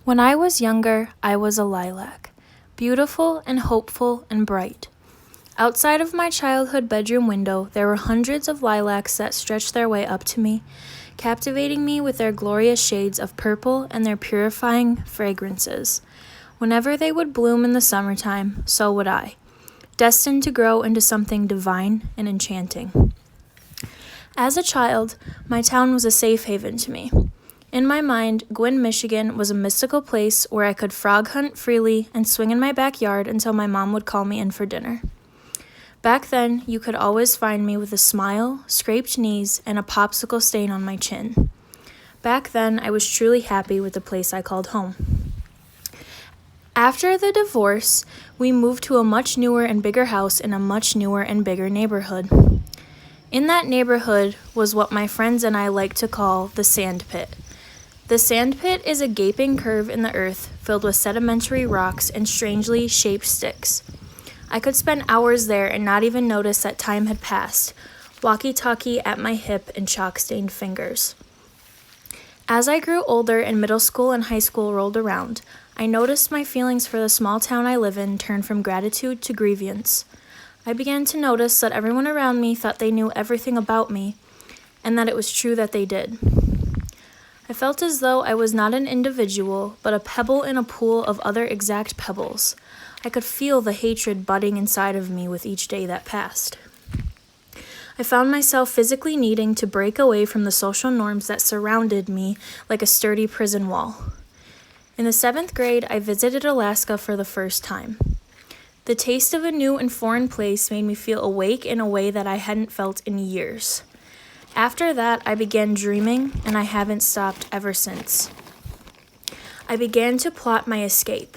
When I was younger, I was a lilac, beautiful and hopeful and bright. Outside of my childhood bedroom window, there were hundreds of lilacs that stretched their way up to me, captivating me with their glorious shades of purple and their purifying fragrances. Whenever they would bloom in the summertime, so would I, destined to grow into something divine and enchanting. As a child, my town was a safe haven to me. In my mind, Gwinn, Michigan was a mystical place where I could frog hunt freely and swing in my backyard until my mom would call me in for dinner. Back then, you could always find me with a smile, scraped knees, and a popsicle stain on my chin. Back then, I was truly happy with the place I called home. After the divorce, we moved to a much newer and bigger house in a much newer and bigger neighborhood. In that neighborhood was what my friends and I like to call the sand pit. The sand pit is a gaping curve in the earth filled with sedimentary rocks and strangely shaped sticks. I could spend hours there and not even notice that time had passed, walkie-talkie at my hip and chalk-stained fingers. As I grew older and middle school and high school rolled around, I noticed my feelings for the small town I live in turned from gratitude to grievance. I began to notice that everyone around me thought they knew everything about me, and that it was true that they did. I felt as though I was not an individual, but a pebble in a pool of other exact pebbles. I could feel the hatred budding inside of me with each day that passed. I found myself physically needing to break away from the social norms that surrounded me like a sturdy prison wall. In the 7th grade, I visited Alaska for the first time. The taste of a new and foreign place made me feel awake in a way that I hadn't felt in years. After that, I began dreaming, and I haven't stopped ever since. I began to plot my escape.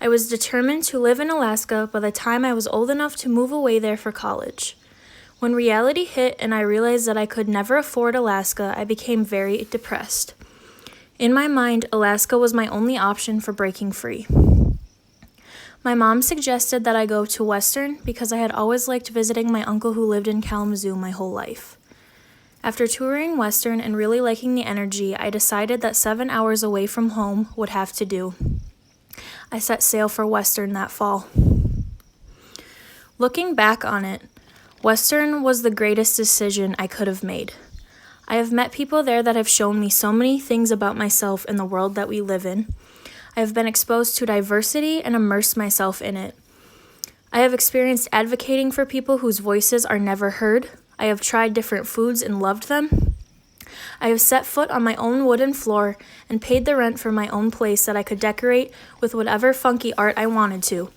I was determined to live in Alaska by the time I was old enough to move away there for college. When reality hit and I realized that I could never afford Alaska, I became very depressed. In my mind, Alaska was my only option for breaking free. My mom suggested that I go to Western because I had always liked visiting my uncle who lived in Kalamazoo my whole life. After touring Western and really liking the energy, I decided that 7 hours away from home would have to do. I set sail for Western that fall. Looking back on it, Western was the greatest decision I could have made. I have met people there that have shown me so many things about myself and the world that we live in. I have been exposed to diversity and immersed myself in it. I have experienced advocating for people whose voices are never heard. I have tried different foods and loved them. I have set foot on my own wooden floor and paid the rent for my own place that I could decorate with whatever funky art I wanted to.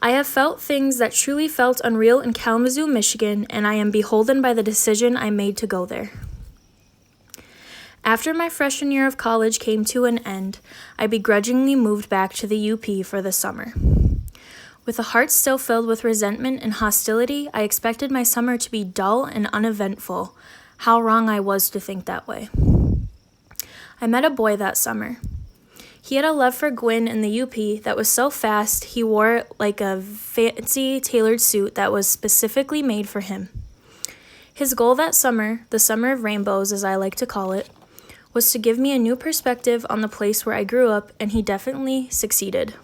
I have felt things that truly felt unreal in Kalamazoo, Michigan, and I am beholden by the decision I made to go there. After my freshman year of college came to an end, I begrudgingly moved back to the UP for the summer. With a heart still filled with resentment and hostility, I expected my summer to be dull and uneventful. How wrong I was to think that way. I met a boy that summer. He had a love for Gwinn in the UP that was so fast he wore it like a fancy tailored suit that was specifically made for him. His goal that summer, the summer of rainbows as I like to call it, was to give me a new perspective on the place where I grew up, and he definitely succeeded.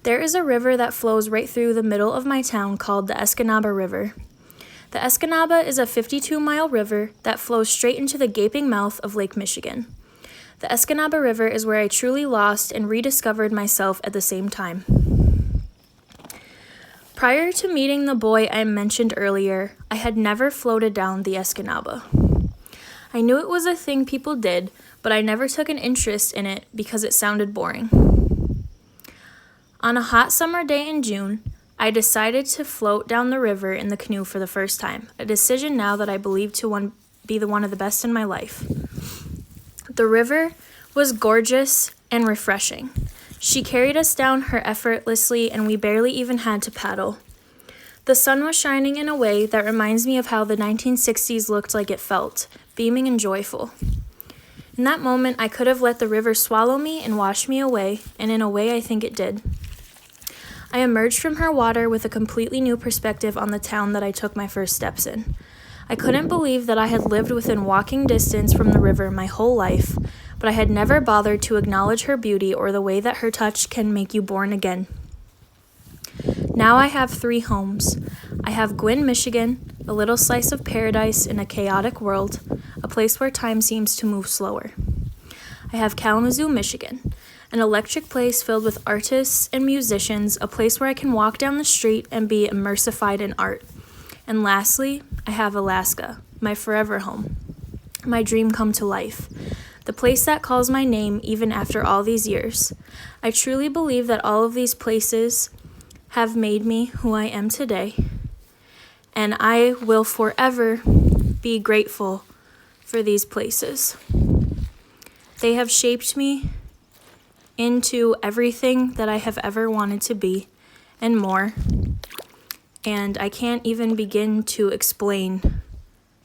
There is a river that flows right through the middle of my town called the Escanaba River. The Escanaba is a 52-mile river that flows straight into the gaping mouth of Lake Michigan. The Escanaba River is where I truly lost and rediscovered myself at the same time. Prior to meeting the boy I mentioned earlier, I had never floated down the Escanaba. I knew it was a thing people did, but I never took an interest in it because it sounded boring. On a hot summer day in June, I decided to float down the river in the canoe for the first time, a decision now that I believe to be one of the best in my life. The river was gorgeous and refreshing. She carried us down her effortlessly, and we barely even had to paddle. The sun was shining in a way that reminds me of how the 1960s looked like it felt, beaming and joyful. In that moment, I could have let the river swallow me and wash me away, and in a way I think it did. I emerged from her water with a completely new perspective on the town that I took my first steps in. I couldn't believe that I had lived within walking distance from the river my whole life, but I had never bothered to acknowledge her beauty or the way that her touch can make you born again. Now I have 3 homes. I have Gwynn, Michigan, a little slice of paradise in a chaotic world, a place where time seems to move slower. I have Kalamazoo, Michigan, an electric place filled with artists and musicians, a place where I can walk down the street and be immersified in art. And lastly, I have Alaska, my forever home, my dream come to life, the place that calls my name even after all these years. I truly believe that all of these places have made me who I am today, and I will forever be grateful for these places. They have shaped me into everything that I have ever wanted to be and more, and I can't even begin to explain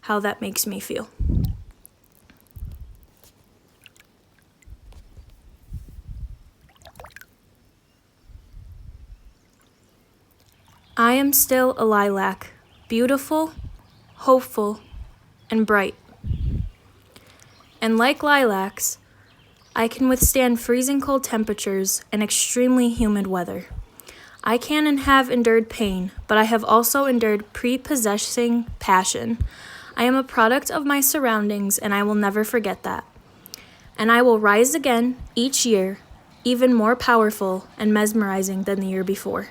how that makes me feel. I am still a lilac, beautiful, hopeful, and bright. And like lilacs, I can withstand freezing cold temperatures and extremely humid weather. I can and have endured pain, but I have also endured prepossessing passion. I am a product of my surroundings, and I will never forget that. And I will rise again each year, even more powerful and mesmerizing than the year before.